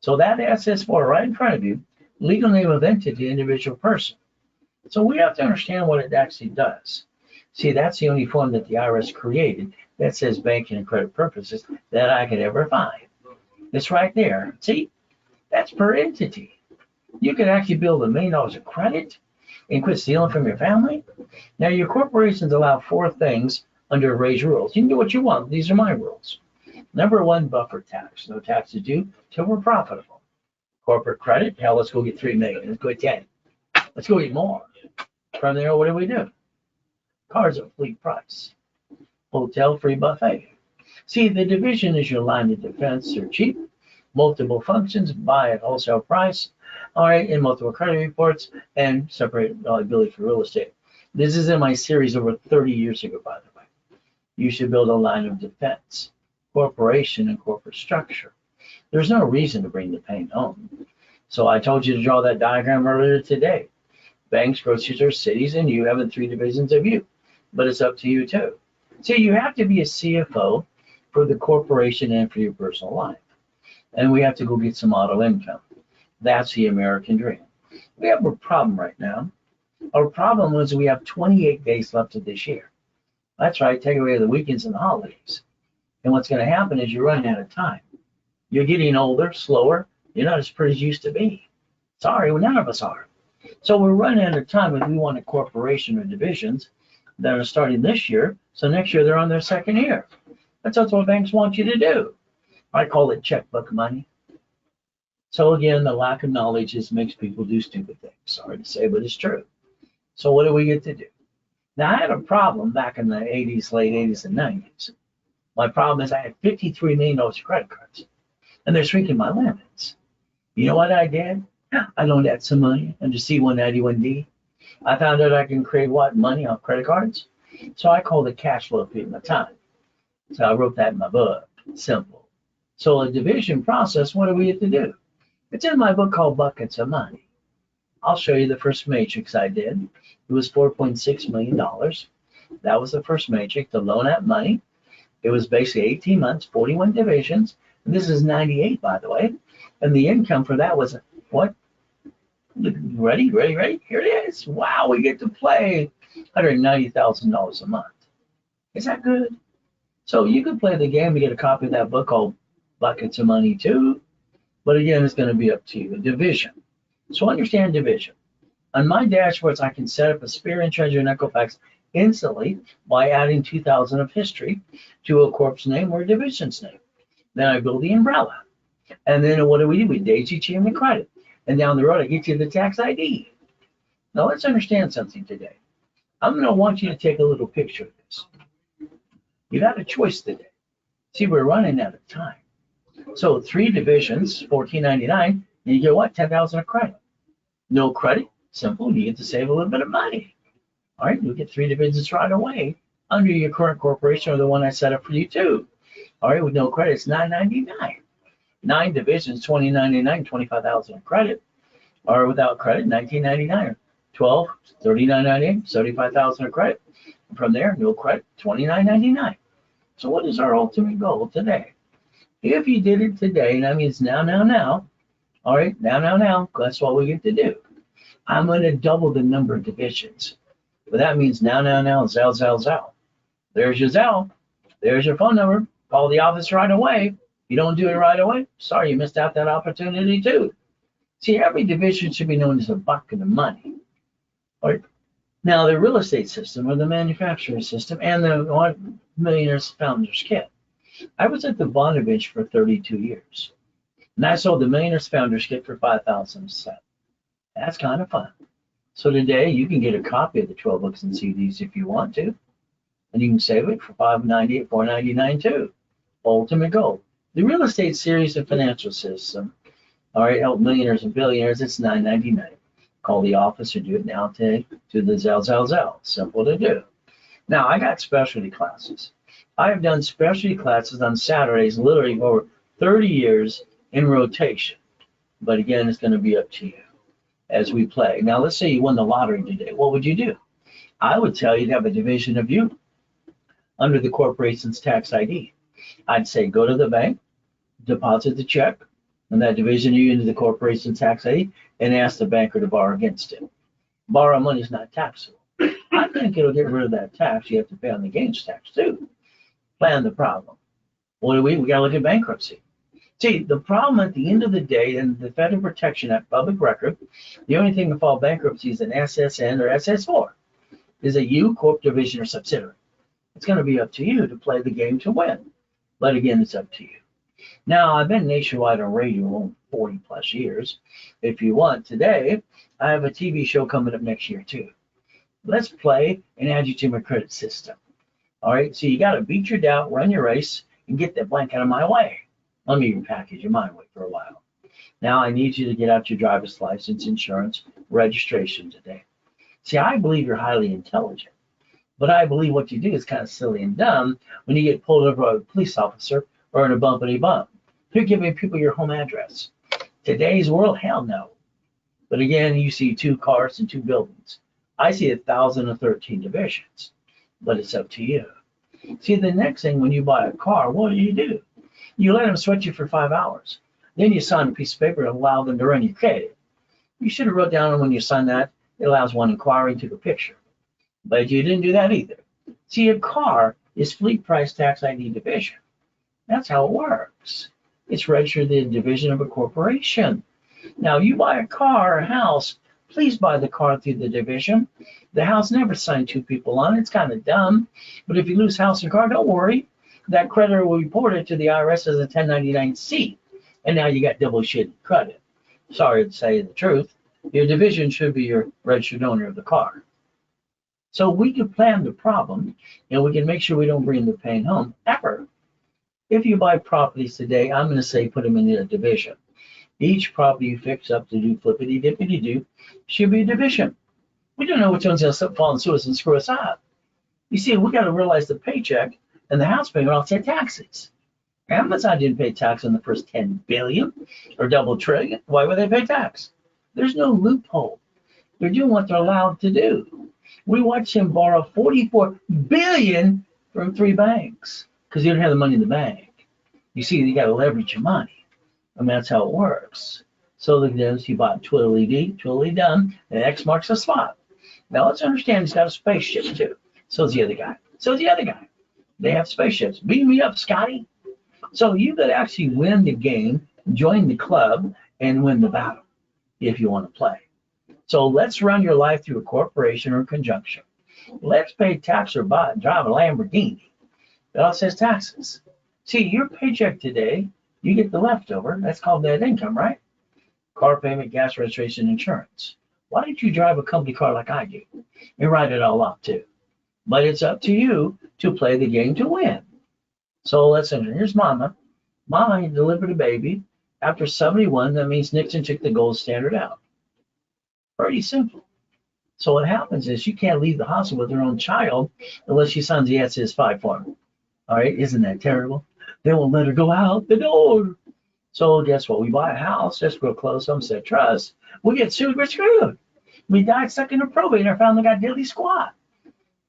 So that SS4 right in front of you, legal name of entity, individual person. So we have to understand what it actually does. See, that's the only form that the IRS created that says banking and credit purposes that I could ever find. It's right there. See, that's per entity. You can actually build $1 million of credit and quit stealing from your family. Now, your corporations allow 4 things under raised rules. You can do what you want. These are my rules. Number 1, buffer tax. No taxes due till we're profitable. Corporate credit, hell, let's go get 3 million. Let's go get 10. Let's go get more. From there, what do we do? Cars at fleet price. Hotel, free buffet. See, the division is your line of defense. They're cheap. Multiple functions, buy at wholesale price. All right, in multiple credit reports and separate liability for real estate. This is in my series over 30 years ago, by the way. You should build a line of defense, corporation and corporate structure. There's no reason to bring the pain home. So I told you to draw that diagram earlier today. Banks, grocery stores, cities, and you having three divisions of you. But it's up to you too. See, you have to be a CFO for the corporation and for your personal life. And we have to go get some auto income. That's the American dream. We have a problem right now. Our problem is we have 28 days left of this year. That's right, take away the weekends and the holidays. And what's going to happen is you're running out of time. You're getting older, slower. You're not as pretty as you used to be. Sorry, well, none of us are. So we're running out of time if we want a corporation or divisions that are starting this year. So next year they're on their second year. That's what banks want you to do. I call it checkbook money. So again, the lack of knowledge just makes people do stupid things. Sorry to say, but it's true. So what do we get to do? Now, I had a problem back in the 80s, late 80s and 90s. My problem is I had $53 million of credit cards, and they're shrinking my limits. You know what I did? I loaned out some money under C191D. I found out I can create money off credit cards. So I called it cash flow feeding my time. So I wrote that in my book. Simple. So a division process, what do we have to do? It's in my book called Buckets of Money. I'll show you the first matrix I did. It was $4.6 million. That was the first matrix to loan out money. It was basically 18 months, 41 divisions. And this is 98, by the way. And the income for that was what? Ready? Here it is. Wow, we get to play $190,000 a month. Is that good? So you can play the game to get a copy of that book called Buckets of Money too. But again, it's going to be up to you. Division. So understand division. On my dashboards, I can set up a Experian, Treasury, and Equifax instantly by adding 2000 of history to a corp's name or a division's name. Then I build the umbrella. And then what do? We daisy chain the credit. And down the road, I get you the tax ID. Now let's understand something today. I'm going to want you to take a little picture of this. You got a choice today. See, we're running out of time. So 3 divisions, $14.99, and you get what? 10,000 of credit. No credit, simple. You get to save a little bit of money. All right, you get 3 divisions right away under your current corporation or the one I set up for you too. All right, with no credit, it's $9.99. 9 divisions, $20.99, 25,000 of credit. Or without credit, $19.99. 12, $39.98, 75,000 of credit. And from there, no credit, $29.99. So what is our ultimate goal today? If you did it today, that means now. All right, now, that's what we get to do. I'm going to double the number of divisions. But that means now, Zelle. There's your Zelle. There's your phone number. Call the office right away. If you don't do it right away, sorry, you missed out that opportunity too. See, every division should be known as a bucket of money. All right. Now, the real estate system or the manufacturing system and the Millionaires Founders Kit. I was at the Vonovich for 32 years. And I sold the Millionaires Founders Kit for $5,000 a set. That's kind of fun. So today you can get a copy of the 12 books and CDs if you want to. And you can save it for $5.98, $4.99 too. Ultimate goal. The real estate series and financial system. All right, help millionaires and billionaires. It's $9.99. Call the office or do it now to the Zelle. Simple to do. Now, I got specialty classes. I have done specialty classes on Saturdays literally for over 30 years in rotation. But again, it's going to be up to you as we play. Now, let's say you won the lottery today. What would you do? I would tell you to have a division of you under the corporation's tax ID. I'd say go to the bank, deposit the check, and that division of you into the corporation's tax ID, and ask the banker to borrow against it. Borrow money is not taxable. I think it'll get rid of that tax. You have to pay on the gains tax too. Plan the problem. What do we got to look at bankruptcy. See, the problem at the end of the day, in the Federal Protection Act public record, the only thing to file bankruptcy is an SSN or SS4. Is a U, corp, division, or subsidiary. It's going to be up to you to play the game to win. But again, it's up to you. Now, I've been nationwide on radio 40 plus years. If you want, today, I have a TV show coming up next year too. Let's play and add you to my credit system. All right, so you got to beat your doubt, run your race, and get that blank out of my way. Let me repackage your mind for a while. Now I need you to get out your driver's license, insurance, registration today. See, I believe you're highly intelligent, but I believe what you do is kind of silly and dumb when you get pulled over by a police officer or in a bumpity bump. You're giving people your home address. Today's world, hell no. But again, you see 2 cars and 2 buildings. I see 1,013 divisions, but it's up to you. See, the next thing when you buy a car, what do? You let them sweat you for 5 hours. Then you sign a piece of paper to allow them to run your credit. You should have wrote down when you sign that, it allows one inquiry to the picture. But you didn't do that either. See, a car is fleet price tax ID division. That's how it works. It's registered in the division of a corporation. Now, you buy a car or a house, please buy the car through the division. The house never signed 2 people on it. It's kind of dumb. But if you lose house and car, don't worry. That creditor will report it to the IRS as a 1099-C. And now you got double shitty credit. Sorry to say the truth. Your division should be your registered owner of the car. So we can plan the problem, and we can make sure we don't bring the pain home, ever. If you buy properties today, I'm going to say put them in a division. Each property you fix up to do flippity-dippity-do should be a division. We don't know which one's going to fall into us and screw us up. You see, we got to realize the paycheck and the house payment offset taxes. Amazon didn't pay tax on the first 10 billion or double trillion. Why would they pay tax? There's no loophole. They're doing what they're allowed to do. We watched him borrow 44 billion from 3 banks because he didn't have the money in the bank. You see, you got to leverage your money. I mean, that's how it works. So the difference, he bought twiddly-dee, twiddly-dum, and X marks the spot. Now let's understand he's got a spaceship too. So's the other guy. So's the other guy. They have spaceships. Beam me up, Scotty. So you could actually win the game, join the club, and win the battle if you want to play. So let's run your life through a corporation or conjunction. Let's pay tax or drive a Lamborghini. That all says taxes. See, your paycheck today, you get the leftover. That's called net income, right? Car payment, gas registration, insurance. Why don't you drive a company car like I do and write it all off too? But it's up to you to play the game to win. So let's enter. Here's Mama. Mama delivered a baby. After 71, that means Nixon took the gold standard out. Pretty simple. So what happens is she can't leave the hospital with her own child unless she signs the SS5 form. All right, isn't that terrible? They won't let her go out the door. So guess what? We buy a house, escrow close, homestead trust. We get sued, we're screwed. We died stuck in a probate and our family got diddly squat.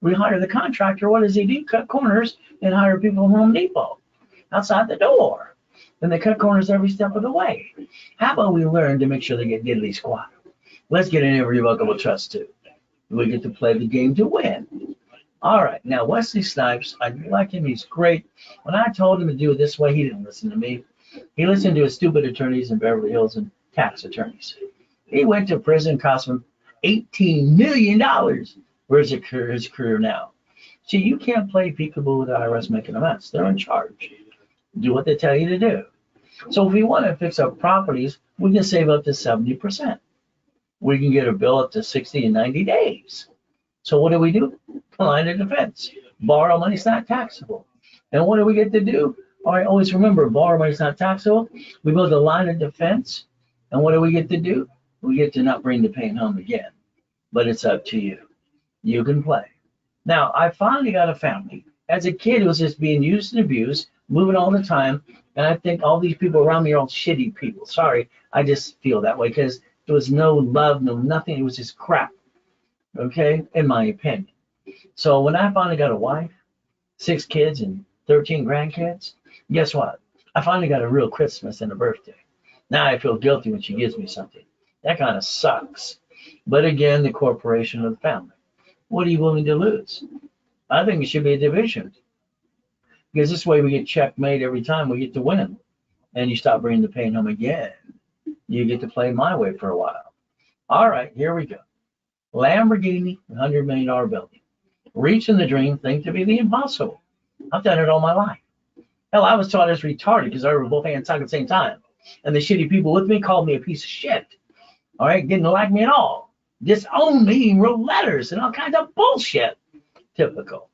We hire the contractor. What does he do? Cut corners and hire people from Home Depot outside the door. And they cut corners every step of the way. How about we learn to make sure they get diddly squat? Let's get an irrevocable trust too. We get to play the game to win. All right, now Wesley Snipes, I like him, he's great. When I told him to do it this way, he didn't listen to me. He listened to his stupid attorneys in Beverly Hills and tax attorneys. He went to prison, cost him $18 million. Where's his career now? See, you can't play peekaboo with the IRS making a mess. They're in charge. Do what they tell you to do. So if we want to fix up properties, we can save up to 70%. We can get a bill up to 60 and 90 days. So what do? Line of defense. Borrow money's not taxable. And what do we get to do? All right, always remember, borrow money's not taxable. We build a line of defense. And what do we get to do? We get to not bring the pain home again. But it's up to you. You can play. Now, I finally got a family. As a kid, it was just being used and abused, moving all the time. And I think all these people around me are all shitty people. Sorry, I just feel that way because there was no love, no nothing. It was just crap. Okay, in my opinion. So when I finally got a wife, 6 kids and 13 grandkids, guess what? I finally got a real Christmas and a birthday. Now I feel guilty when she gives me something. That kind of sucks. But again, the corporation of the family. What are you willing to lose? I think it should be a division. Because this way we get checkmate every time we get to win. And you stop bringing the pain home again. You get to play my way for a while. All right, here we go. Lamborghini, $100 million building. Reaching the dream, think to be the impossible. I've done it all my life. Hell, I was taught as retarded because I were both hands talking at the same time. And the shitty people with me called me a piece of shit. All right, didn't like me at all. Disowned me and wrote letters and all kinds of bullshit. Typical.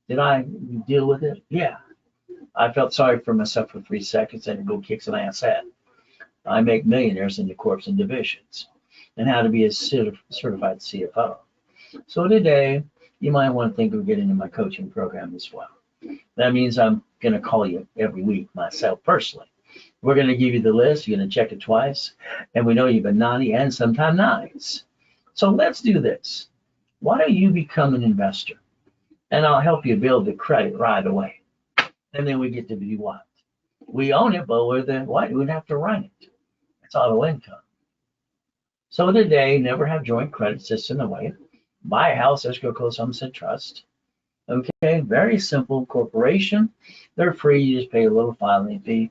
Did I deal with it? Yeah. I felt sorry for myself for 3 seconds and go kick some ass head. I make millionaires in the corps and divisions and how to be a certified CFO. So today, you might want to think of getting into my coaching program as well. That means I'm going to call you every week myself personally. We're going to give you the list. You're going to check it twice. And we know you've been naughty and sometimes nice. So let's do this. Why don't you become an investor? And I'll help you build the credit right away. And then we get to do what? We own it, but we're the what? We have to run it. It's auto income. So today, never have joint credit system away. Buy a house, escrow close home said trust. Okay, very simple corporation. They're free. You just pay a little filing fee.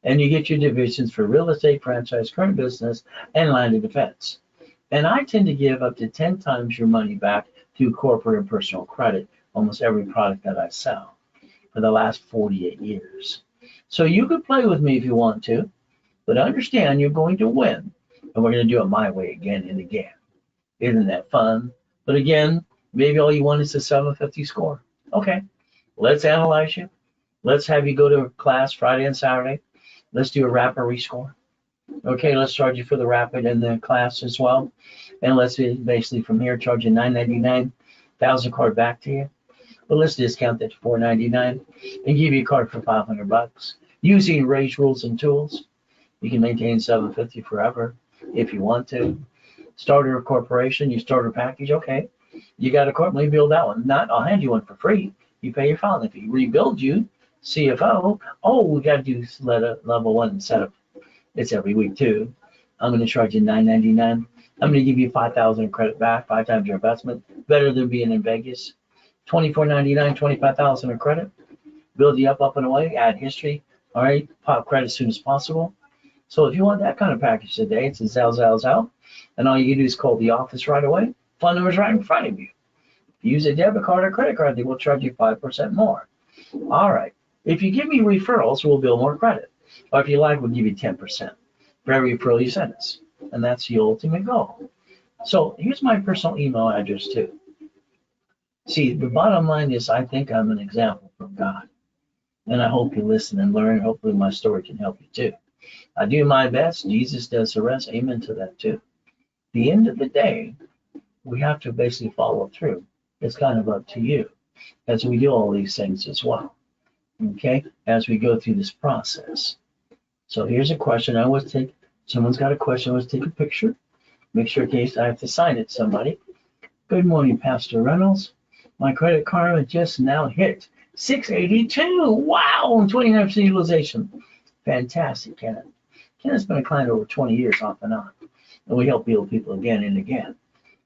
And you get your divisions for real estate, franchise, current business, and line of defense. And I tend to give up to 10 times your money back through corporate and personal credit, almost every product that I sell for the last 48 years. So you could play with me if you want to, but understand you're going to win. And we're going to do it my way again and again. Isn't that fun? But again, maybe all you want is a 750 score. Okay, let's analyze you. Let's have you go to class Friday and Saturday. Let's do a rapid rescore. Okay, let's charge you for the rapid and the class as well. And let's basically from here charge you $9.99, 1,000 card back to you. But let's discount that to $4.99 and give you a card for $500. Using Ray's rules and tools, you can maintain 750 forever if you want to. Starter corporation, you starter package, okay. You got a corp, let me build that one. Not, I'll hand you one for free. You pay your filing fee. Rebuild you, CFO. Oh, we got to do level 1 setup. It's every week too. I'm going to charge you $9.99. I'm going to give you $5,000 credit back, 5 times your investment. Better than being in Vegas. $24.99, $25,000 in credit. Build you up and away. Add history. All right, pop credit as soon as possible. So if you want that kind of package today, it's a Zell. And all you can do is call the office right away. Phone number's right in front of you. If you use a debit card or credit card, they will charge you 5% more. All right. If you give me referrals, we'll build more credit. Or if you like, we'll give you 10% for every referral you send us. And that's the ultimate goal. So here's my personal email address too. See, the bottom line is I think I'm an example from God. And I hope you listen and learn. Hopefully my story can help you too. I do my best. Jesus does the rest. Amen to that too. At the end of the day, we have to basically follow through. It's kind of up to you as we do all these things as well. Okay, as we go through this process. So here's a question. I always take, someone's got a question, I always take a picture. Make sure in case I have to sign it to somebody. Good morning, Pastor Reynolds. My credit card just now hit 682. Wow, 29% utilization. Fantastic, Kenneth. Kenneth's been a client over 20 years off and on. And we help build people again and again.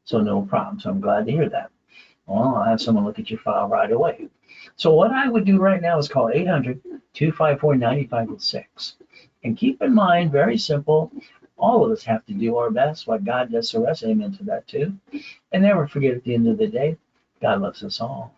So no problem. So I'm glad to hear that. Well, I'll have someone look at your file right away. So what I would do right now is call 800-254-9506. And keep in mind, very simple, all of us have to do our best. What God does the rest, amen to that too. And never forget at the end of the day, God loves us all.